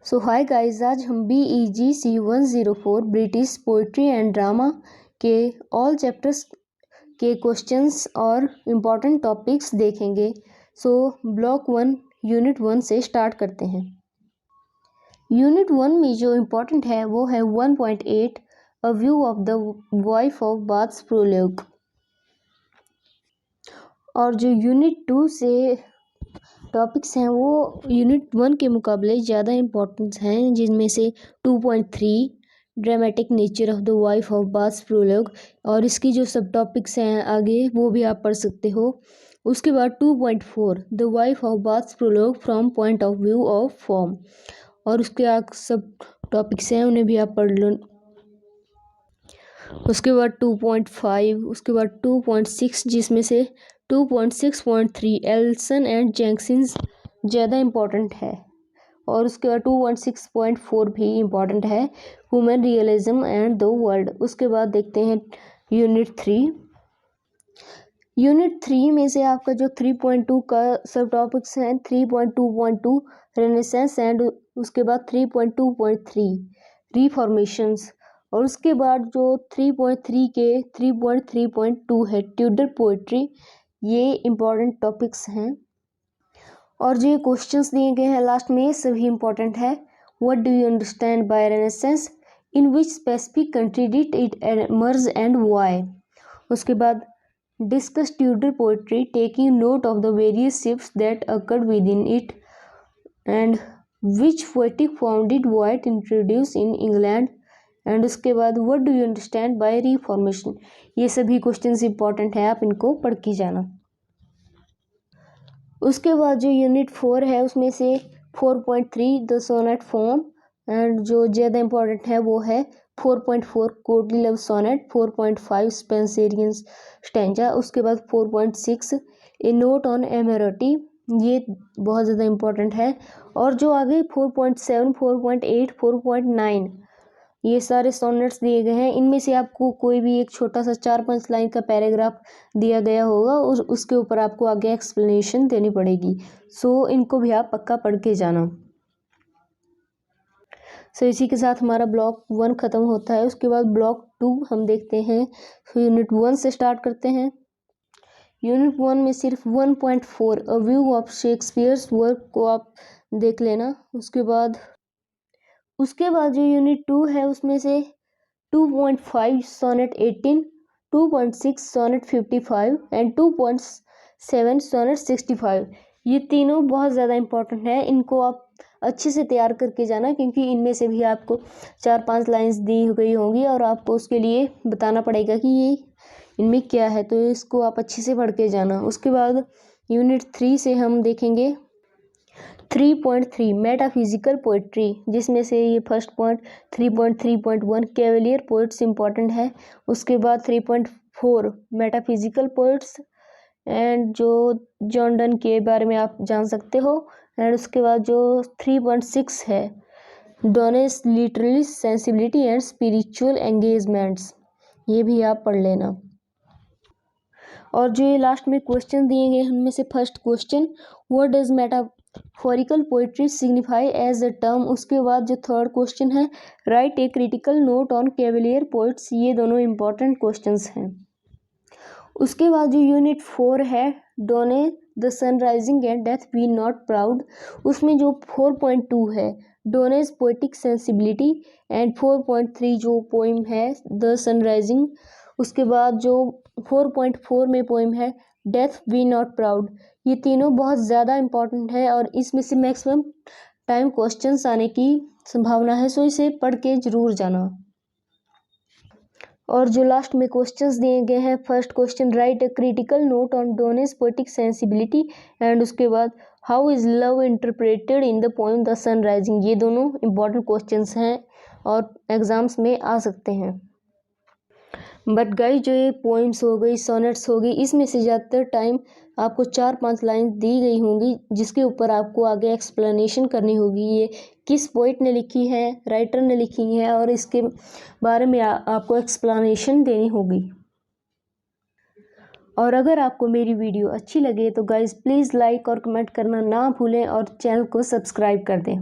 सो hi guys, आज हम BEG C104 British poetry and drama के ऑल चैप्टर्स के क्वेश्चंस और इम्पॉर्टेंट टॉपिक्स देखेंगे। सो ब्लॉक 1 यूनिट 1 से स्टार्ट करते हैं। यूनिट 1 में जो इम्पॉर्टेंट है वो है 1.8 a view of the wife of baths prologue. और जो यूनिट 2 से टॉपिक्स हैं वो यूनिट 1 के मुकाबले ज़्यादा इम्पोर्टेंस हैं, जिनमें से 2.3 dramatic nature of the wife of baths prologue, और इसकी जो सब टॉपिक्स हैं आगे वो भी आप पढ़ सकते हो। उसके बाद 2.4 the wife of baths prologue from point of view of form, और उसके आगे सब टॉपिक्स हैं उन्हें भी आप पढ़ लो। उसके बाद 2.5, उसके बाद 2.6, जिसमें से 2.6.3 एल्सन एंड जेंकिंस ज़्यादा इम्पॉर्टेंट है, और उसके बाद 2.6.4 भी इम्पॉर्टेंट है, human realism and the world. उसके बाद देखते हैं यूनिट 3। यूनिट 3 में से आपका जो 3.2 का सब टॉपिक्स हैं 3.2.2 रेनेसेंस एंड उसके बाद 3.2.3 रिफॉर्मेशंस, और उसके बाद जो 3.3 के 3.3.2 है ट्यूडर पोइट्री। ये इम्पॉर्टेंट टॉपिक्स हैं, और जो क्वेश्चंस दिए गए हैं लास्ट में सभी इम्पॉर्टेंट है। What do you understand by renaissance, in which specific country did it emerge and why. उसके बाद discuss Tudor poetry taking note of the various shifts that occurred with in it, and which poetic form did white introduce in England, and उसके बाद what do you understand by reformation. ये सभी questions important है, आप इनको पढ़ के जाना। उसके बाद जो यूनिट 4 है उसमें से 4.3 द सोनेट फॉर्म, एंड जो ज़्यादा इम्पॉर्टेंट है वो है 4.4 courtly love sonnet, 4.5 Spenserian stanza. उसके बाद 4.6 ए नोट ऑन एमेरोटी, ये बहुत ज़्यादा इम्पॉर्टेंट है। और जो आगे 4.7, 4.8, 4.9 ये सारे सोनेट्स दिए गए हैं। इनमें से आपको कोई भी एक छोटा सा 4-5 लाइन का पैराग्राफ दिया गया होगा और उसके ऊपर आपको आगे एक्सप्लेनेशन देनी पड़ेगी। सो इनको भी आप पक्का पढ़ के जाना। सो इसी के साथ हमारा ब्लॉक 1 ख़त्म होता है। उसके बाद ब्लॉक 2 हम देखते हैं। यूनिट 1 से स्टार्ट करते हैं। यूनिट 1 में सिर्फ 1.4 a view of Shakespeare's work को आप देख लेना। उसके बाद जो यूनिट 2 है उसमें से 2.5 सोनेट 18, 2.6 सोनेट 55 एंड 2.7 सोनेट 65। ये तीनों बहुत ज़्यादा इम्पोर्टेंट है, इनको आप अच्छे से तैयार करके जाना, क्योंकि इनमें से भी आपको 4-5 लाइंस दी गई होंगी और आपको उसके लिए बताना पड़ेगा कि ये इनमें क्या है, तो इसको आप अच्छे से पढ़ के जाना। उसके बाद यूनिट 3 से हम देखेंगे 3.3 मेटाफिजिकल पोइट्री, जिसमें से ये first point 3.3.1 Cavalier poets important है। उसके बाद 3.4 मेटाफिजिकल पोइट्स एंड जो जॉन डन के बारे में आप जान सकते हो। एंड उसके बाद जो 3.6 है Donne's literally sensibility and spiritual engagements, ये भी आप पढ़ लेना। और जो ये लास्ट में क्वेश्चन दिए गए उनमें से first question what does metaphorical poetry signify as a term. उसके बाद जो थर्ड क्वेश्चन है write a critical note on Cavalier poets. ये दोनों इंपॉर्टेंट क्वेश्चंस हैं। उसके बाद जो यूनिट 4 है Donne the sun rising and death be not proud, उसमें जो 4.2 है डोनेस पोएटिक सेंसिबिलिटी एंड 4.3 जो पोइम है द सनराइजिंग। उसके बाद जो 4.4 में पोइम है डेथ बी नॉट प्राउड। ये तीनों बहुत ज़्यादा इम्पॉर्टेंट है और इसमें से मैक्सिमम टाइम क्वेश्चंस आने की संभावना है, सो इसे पढ़ के ज़रूर जाना। और जो लास्ट में क्वेश्चंस दिए गए हैं first question write a critical note on Donne's poetic sensibility, and उसके बाद how is love interpreted in the poem the sun rising. ये दोनों इम्पॉर्टेंट क्वेश्चंस हैं और एग्जाम्स में आ सकते हैं। बट गाइस जो ये पोइम्स हो गई सोनेट्स हो गई इसमें से ज़्यादातर टाइम आपको 4-5 लाइन दी गई होंगी, जिसके ऊपर आपको आगे एक्सप्लेनेशन करनी होगी ये किस पोइट ने लिखी है, राइटर ने लिखी है, और इसके बारे में आपको एक्सप्लेनेशन देनी होगी। और अगर आपको मेरी वीडियो अच्छी लगे तो गाइस प्लीज़ लाइक और कमेंट करना ना भूलें और चैनल को सब्सक्राइब कर दें।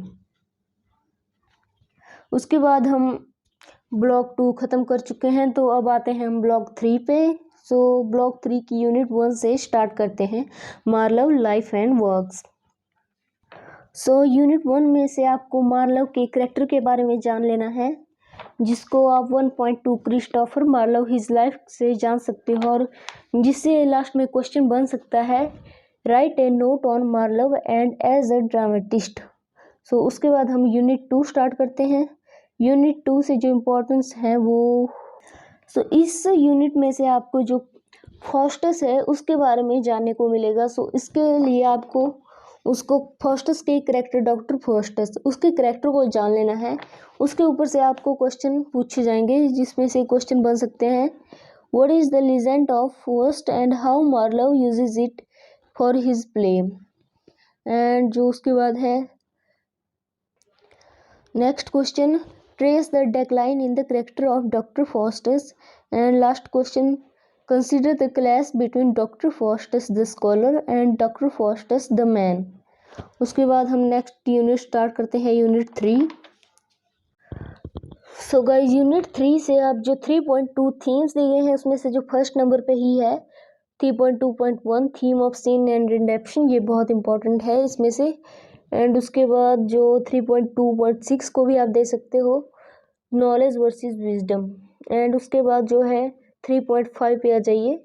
उसके बाद हम ब्लॉक 2 ख़त्म कर चुके हैं, तो अब आते हैं हम ब्लॉक 3 पे। सो ब्लॉक 3 की यूनिट 1 से स्टार्ट करते हैं, Marlowe life and works. So unit 1 में से आपको मार्लव के करैक्टर के बारे में जान लेना है, जिसको आप 1.2 क्रिस्टोफर मार्लव हिज लाइफ से जान सकते हो, और जिससे लास्ट में क्वेश्चन बन सकता है, write a note on Marlowe and as a dramatist. So उसके बाद हम यूनिट 2 स्टार्ट करते हैं। यूनिट 2 से जो इम्पोर्टेंस है वो इस यूनिट में से आपको जो फास्टस है उसके बारे में जानने को मिलेगा। सो इसके लिए आपको उसको फास्टस के करैक्टर, डॉक्टर फास्टस, उसके करैक्टर को जान लेना है। उसके ऊपर से आपको क्वेश्चन पूछे जाएंगे, जिसमें से क्वेश्चन बन सकते हैं, what is the legend of Faust and how Marlowe uses it for his play. And जो उसके बाद है next question, trace the decline in the character of Doctor Faustus. And last question, consider the clash between Doctor Faustus the scholar and Doctor Faustus the man. उसके बाद हम next unit start करते हैं, unit 3। So guys unit 3 से आप जो 3.2 themes दिए गए हैं उसमें से जो फर्स्ट नंबर पे ही है 3.2.1 theme of sin and redemption, ये बहुत इंपॉर्टेंट है इसमें से। एंड उसके बाद जो 3.2.6 को भी आप दे सकते हो, नॉलेज वर्सेस विजडम। एंड उसके बाद जो है 3.5 पे आ जाइए,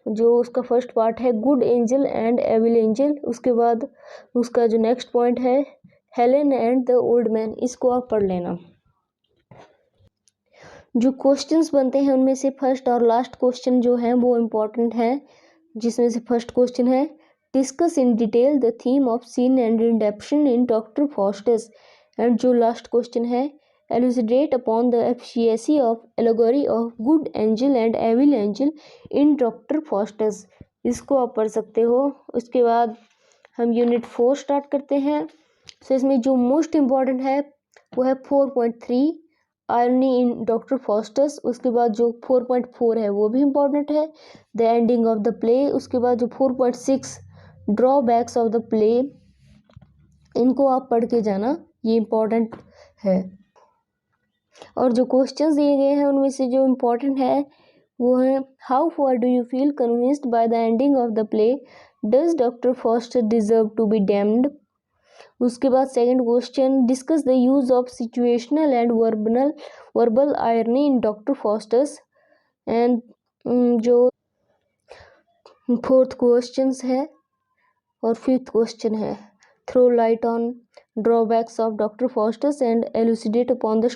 जो उसका फर्स्ट पार्ट है good angel and evil angel. उसके बाद उसका जो नेक्स्ट पॉइंट है Helen and the old man, इसको आप पढ़ लेना। जो क्वेश्चंस बनते हैं उनमें से फर्स्ट और लास्ट क्वेश्चन जो हैं वो इम्पोर्टेंट हैं, जिसमें से फर्स्ट क्वेश्चन है discuss in detail the theme of sin and redemption in Doctor Faustus. And जो लास्ट क्वेश्चन है elucidate upon the efficiency of allegory of good angel and evil angel in Doctor Faustus, इसको आप पढ़ सकते हो। उसके बाद हम यूनिट 4 स्टार्ट करते हैं। सो इसमें जो मोस्ट इम्पॉर्टेंट है वो है 4.3 आयरनी इन डॉक्टर फास्टस। उसके बाद जो 4.4 है वो भी इम्पॉर्टेंट है, the ending of the play. उसके बाद जो 4.6 ड्रॉबैक्स ऑफ द प्ले, इनको आप पढ़ के जाना, ये इम्पॉर्टेंट है। और जो क्वेश्चंस दिए गए हैं उनमें से जो इम्पोर्टेंट है वो है how far do you feel convinced by the ending of the play, does Doctor Faustus deserve to be damned. उसके बाद second question, discuss the use of situational and verbal irony in Doctor Faustus. And जो fourth question है और fifth question है throw light on drawbacks of Doctor Faustus and elucidate upon the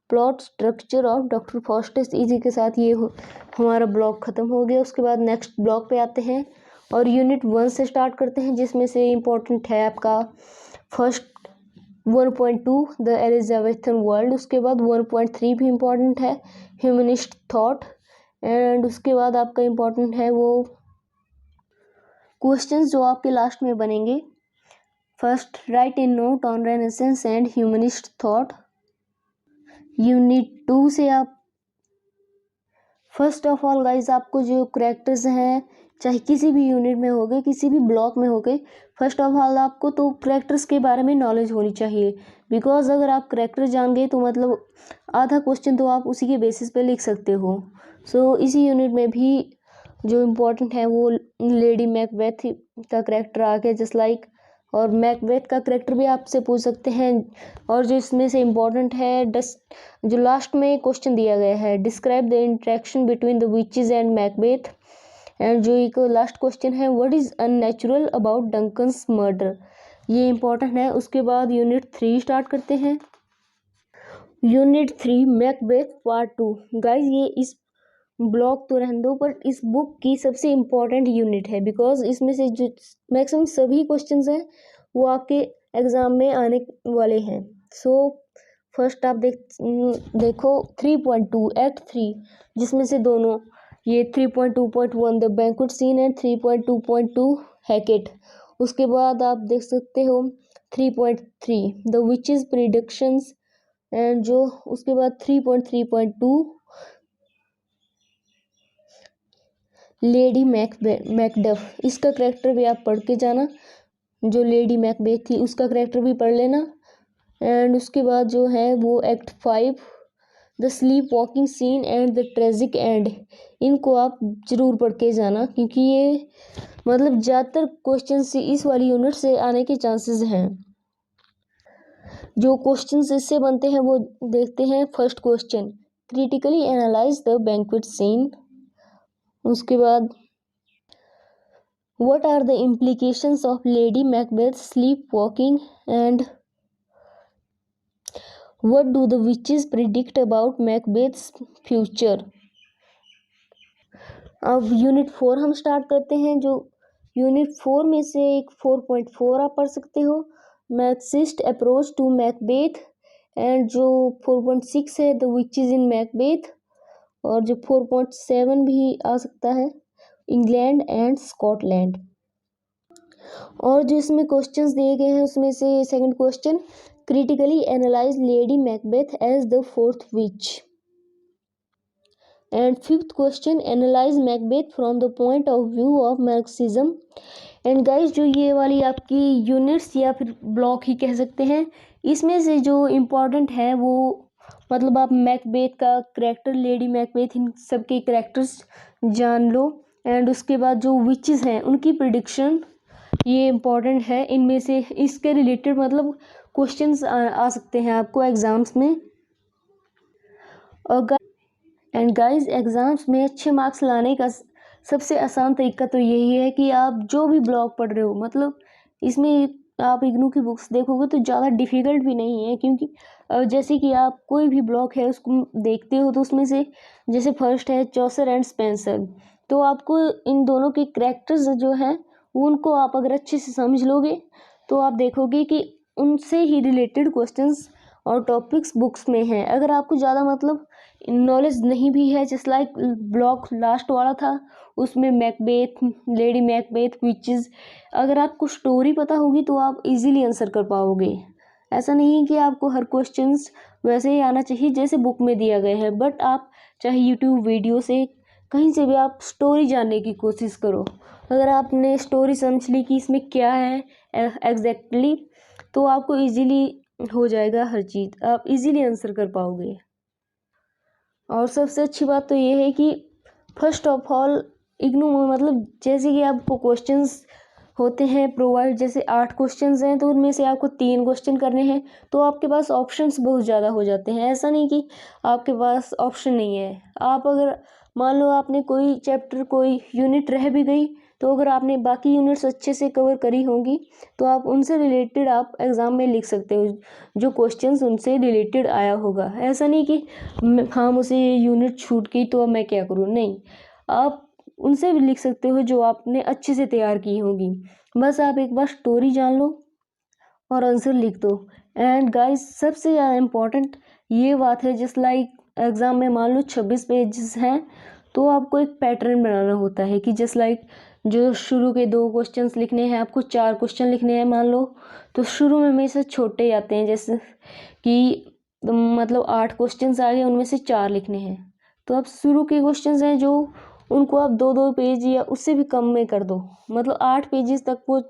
plot structure of Doctor Faustus. इसी के साथ ये हमारा block ख़त्म हो गया। उसके बाद नेक्स्ट ब्लॉक पे आते हैं और यूनिट 1 से स्टार्ट करते हैं, जिसमें से इम्पोर्टेंट है आपका फर्स्ट 1.2 द एलिजाबेथन वर्ल्ड। उसके बाद 1.3 भी इम्पोर्टेंट है, ह्यूमनिस्ट थॉट। एंड उसके बाद आपका इम्पोर्टेंट है वो क्वेश्चंस जो आपके लास्ट में बनेंगे, first right a note on renaissance and humanist thought. Unit 2 से आप फर्स्ट ऑफ ऑल गाइज आपको जो करैक्टर्स हैं, चाहे किसी भी यूनिट में हो गए, किसी भी ब्लॉक में हो गए, फर्स्ट ऑफ ऑल आपको तो करैक्टर्स के बारे में नॉलेज होनी चाहिए। बिकॉज अगर आप करैक्टर जान गए तो मतलब आधा क्वेश्चन तो आप उसी के बेसिस पे लिख सकते हो। सो इसी यूनिट में भी जो इम्पोर्टेंट है वो लेडी मैकबेथ का करैक्टर आ गया जस्ट लाइक, और मैकबेथ का करैक्टर भी आपसे पूछ सकते हैं। और जो इसमें से इम्पोर्टेंट है जो लास्ट में क्वेश्चन दिया गया है, describe the interaction between the witches and Macbeth. And जो एक लास्ट क्वेश्चन है what is unnatural about Duncan's murder, ये इम्पोर्टेंट है। उसके बाद यूनिट 3 स्टार्ट करते हैं। Unit 3 Macbeth part 2। गाइज ये इस ब्लॉक तो रहने दो, पर इस बुक की सबसे इम्पोर्टेंट यूनिट है, बिकॉज इसमें से जो मैक्सिमम सभी क्वेश्चंस हैं वो आपके एग्ज़ाम में आने वाले हैं। सो फर्स्ट आप देखो 3.2 एक्ट 3, जिसमें से दोनों ये 3.2.1 the banquet scene and 3.2.2 Hecate. उसके बाद आप देख सकते हो 3.3 द विचेस प्रिडिक्शंस। एंड जो उसके बाद 3.3.2 लेडी मैकडफ, इसका करैक्टर भी आप पढ़ के जाना, जो लेडी मैकबेथ थी उसका करैक्टर भी पढ़ लेना। एंड उसके बाद जो है वो act 5 the sleepwalking scene and the tragic end, इनको आप ज़रूर पढ़ के जाना, क्योंकि ये मतलब ज़्यादातर क्वेश्चन से इस वाली यूनिट से आने के चांसेस हैं। जो क्वेश्चंस इससे बनते हैं वो देखते हैं। First question, critically analyse the banquet scene. उसके बाद, what are the implications of Lady Macbeth sleep walking and what do the witches predict about Macbeth's future. अब यूनिट 4 हम स्टार्ट करते हैं। जो यूनिट 4 में से एक 4.4 आप पढ़ सकते हो, मैक्सिस्ट अप्रोच टू मैकबेथ, एंड जो 4.6 है द विचेस इन मैकबेथ, और जो 4.7 भी आ सकता है इंग्लैंड एंड स्कॉटलैंड। और जो इसमें क्वेश्चंस दिए गए हैं उसमें से second question, critically analyse Lady Macbeth as the fourth witch, and fifth question, analyse Macbeth from the point of view of Marxism. And guys, जो ये वाली आपकी यूनिट्स या फिर ब्लॉक ही कह सकते हैं, इसमें से जो इम्पोर्टेंट है वो मतलब आप मैकबेथ का करेक्टर, लेडी मैकबेथ, इन सब के करेक्टर्स जान लो। एंड उसके बाद जो विचेस हैं उनकी प्रिडिक्शन, ये इम्पोर्टेंट है। इनमें से इसके रिलेटेड मतलब क्वेश्चंस आ सकते हैं आपको एग्ज़ाम्स में। और एंड गाइस, एग्ज़ाम्स में अच्छे मार्क्स लाने का सबसे आसान तरीका तो यही है कि आप जो भी ब्लॉग पढ़ रहे हो, मतलब इसमें आप इग्नू की बुक्स देखोगे तो ज़्यादा डिफ़िकल्ट भी नहीं है, क्योंकि जैसे कि आप कोई भी ब्लॉग है उसको देखते हो तो उसमें से जैसे फर्स्ट है चौसर एंड स्पेंसर, तो आपको इन दोनों के करैक्टर्स जो हैं उनको आप अगर अच्छे से समझ लोगे तो आप देखोगे कि उनसे ही रिलेटेड क्वेश्चंस और टॉपिक्स बुक्स में हैं। अगर आपको ज़्यादा मतलब नॉलेज नहीं भी है, जस्ट लाइक ब्लॉग लास्ट वाला था उसमें मैकबेथ, लेडी मैकबेथ, विचेस, अगर आपको स्टोरी पता होगी तो आप इजीली आंसर कर पाओगे। ऐसा नहीं है कि आपको हर क्वेश्चंस वैसे ही आना चाहिए जैसे बुक में दिया गया है, बट आप चाहे यूट्यूब वीडियो से कहीं से भी आप स्टोरी जानने की कोशिश करो। अगर आपने स्टोरी समझ ली कि इसमें क्या है एग्जैक्टली, तो आपको इजीली हो जाएगा हर चीज़, आप इजीली आंसर कर पाओगे। और सबसे अच्छी बात तो ये है कि फर्स्ट ऑफ ऑल इग्नू में मतलब जैसे कि आपको क्वेश्चंस होते हैं प्रोवाइड, जैसे 8 क्वेश्चंस हैं तो उनमें से आपको 3 क्वेश्चन करने हैं, तो आपके पास ऑप्शंस बहुत ज़्यादा हो जाते हैं। ऐसा नहीं कि आपके पास ऑप्शन नहीं है। आप अगर मान लो आपने कोई चैप्टर, कोई यूनिट रह भी गई, तो अगर आपने बाकी यूनिट्स अच्छे से कवर करी होंगी तो आप उनसे रिलेटेड आप एग्ज़ाम में लिख सकते हो, जो क्वेश्चंस उनसे रिलेटेड आया होगा। ऐसा नहीं कि हाँ मुझे ये यूनिट छूट गई तो अब मैं क्या करूँ, नहीं, आप उनसे भी लिख सकते हो जो आपने अच्छे से तैयार की होगी। बस आप एक बार स्टोरी जान लो और आंसर लिख दो। एंड गाइस, सबसे ज़्यादा इम्पोर्टेंट ये बात है, जस्ट लाइक एग्ज़ाम में मान लो 26 पेजेस हैं तो आपको एक पैटर्न बनाना होता है कि जस्ट लाइक जो शुरू के 2 क्वेश्चंस लिखने हैं, आपको 4 क्वेश्चन लिखने हैं मान लो, तो शुरू में हमेशा छोटे आते हैं, जैसे कि मतलब 8 क्वेश्चंस आ गए, उनमें से 4 लिखने हैं, तो अब शुरू के क्वेश्चंस हैं जो उनको आप 2-2 पेज या उससे भी कम में कर दो, मतलब 8 पेजेस तक वो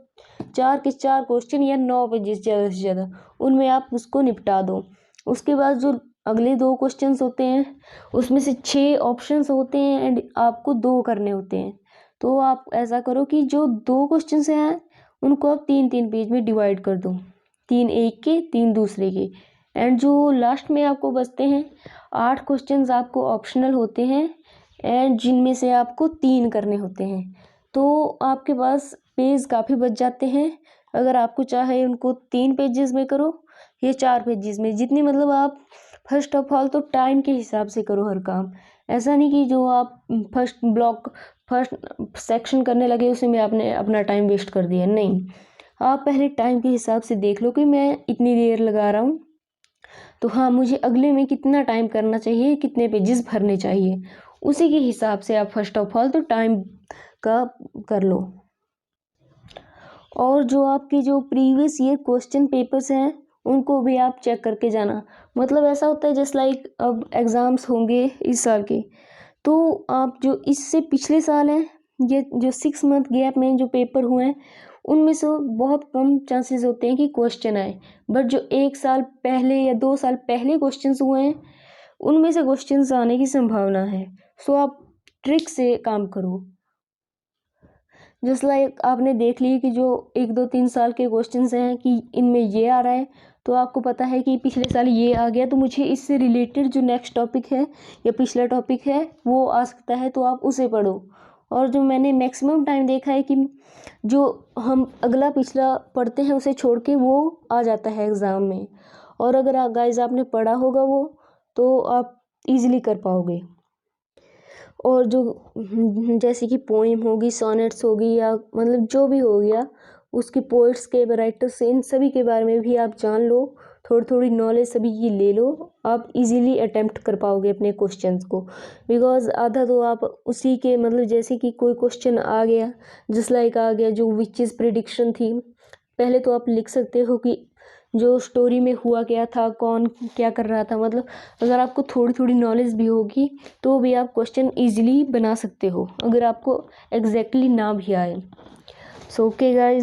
4 के 4 क्वेश्चन या 9 पेजेस ज़्यादा से ज़्यादा, उनमें आप उसको निपटा दो। उसके बाद जो अगले 2 क्वेश्चंस होते हैं उसमें से 6 ऑप्शंस होते हैं एंड आपको 2 करने होते हैं, तो आप ऐसा करो कि जो 2 क्वेश्चंस हैं उनको आप 3-3 पेज में डिवाइड कर दो, 3 एक के 3 दूसरे के। एंड जो लास्ट में आपको बचते हैं 8 क्वेश्चंस आपको ऑप्शनल होते हैं एंड जिनमें से आपको 3 करने होते हैं, तो आपके पास पेज काफ़ी बच जाते हैं। अगर आपको चाहे उनको 3 पेजेस में करो या 4 पेजेस में, जितनी मतलब आप फर्स्ट ऑफ ऑल तो टाइम के हिसाब से करो हर काम। ऐसा नहीं कि जो आप फर्स्ट सेक्शन करने लगे उसी में आपने अपना टाइम वेस्ट कर दिया, नहीं, आप पहले टाइम के हिसाब से देख लो कि मैं इतनी देर लगा रहा हूँ, तो हाँ मुझे अगले में कितना टाइम करना चाहिए, कितने पेजेस भरने चाहिए, उसी के हिसाब से आप फर्स्ट ऑफ ऑल तो टाइम का कर लो। और जो आपके जो प्रीवियस ईयर क्वेश्चन पेपर्स हैं उनको भी आप चेक करके जाना। मतलब ऐसा होता है जस्ट लाइक अब एग्ज़ाम्स होंगे इस साल के, तो आप जो इससे पिछले साल हैं, ये जो 6 मंथ गैप में जो पेपर हुए हैं उनमें से बहुत कम चांसेस होते हैं कि क्वेश्चन आए, बट जो 1 साल पहले या 2 साल पहले क्वेश्चंस हुए हैं उनमें से क्वेश्चंस आने की संभावना है। सो आप ट्रिक से काम करो। जस्ट लाइक आपने देख ली कि जो 1, 2, 3 साल के क्वेश्चंस हैं कि इनमें ये आ रहा है, तो आपको पता है कि पिछले साल ये आ गया, तो मुझे इससे रिलेटेड जो नेक्स्ट टॉपिक है या पिछला टॉपिक है वो आ सकता है, तो आप उसे पढ़ो। और जो मैंने मैक्सिमम टाइम देखा है कि जो हम अगला पिछला पढ़ते हैं उसे छोड़ के वो आ जाता है एग्ज़ाम में। और अगर गाइज आपने पढ़ा होगा वो, तो आप इजीली कर पाओगे। और जो जैसे कि पोइम होगी, सोनेट्स होगी, या मतलब जो भी हो गया, उसके पोइट्स के, राइटर्स, इन सभी के बारे में भी आप जान लो, थोड़ी थोड़ी नॉलेज सभी की ले लो, आप इजीली अटेम्प्ट कर पाओगे अपने क्वेश्चंस को। बिकॉज आधा तो आप उसी के, मतलब जैसे कि कोई क्वेश्चन आ गया, जस्ट लाइक आ गया जो विचेस प्रिडिक्शन थी, पहले तो आप लिख सकते हो कि जो स्टोरी में हुआ क्या था, कौन क्या कर रहा था। मतलब अगर आपको थोड़ी थोड़ी नॉलेज भी होगी तो भी आप क्वेश्चन इजीली बना सकते हो, अगर आपको एग्जैक्टली ना भी आए। So okay guys.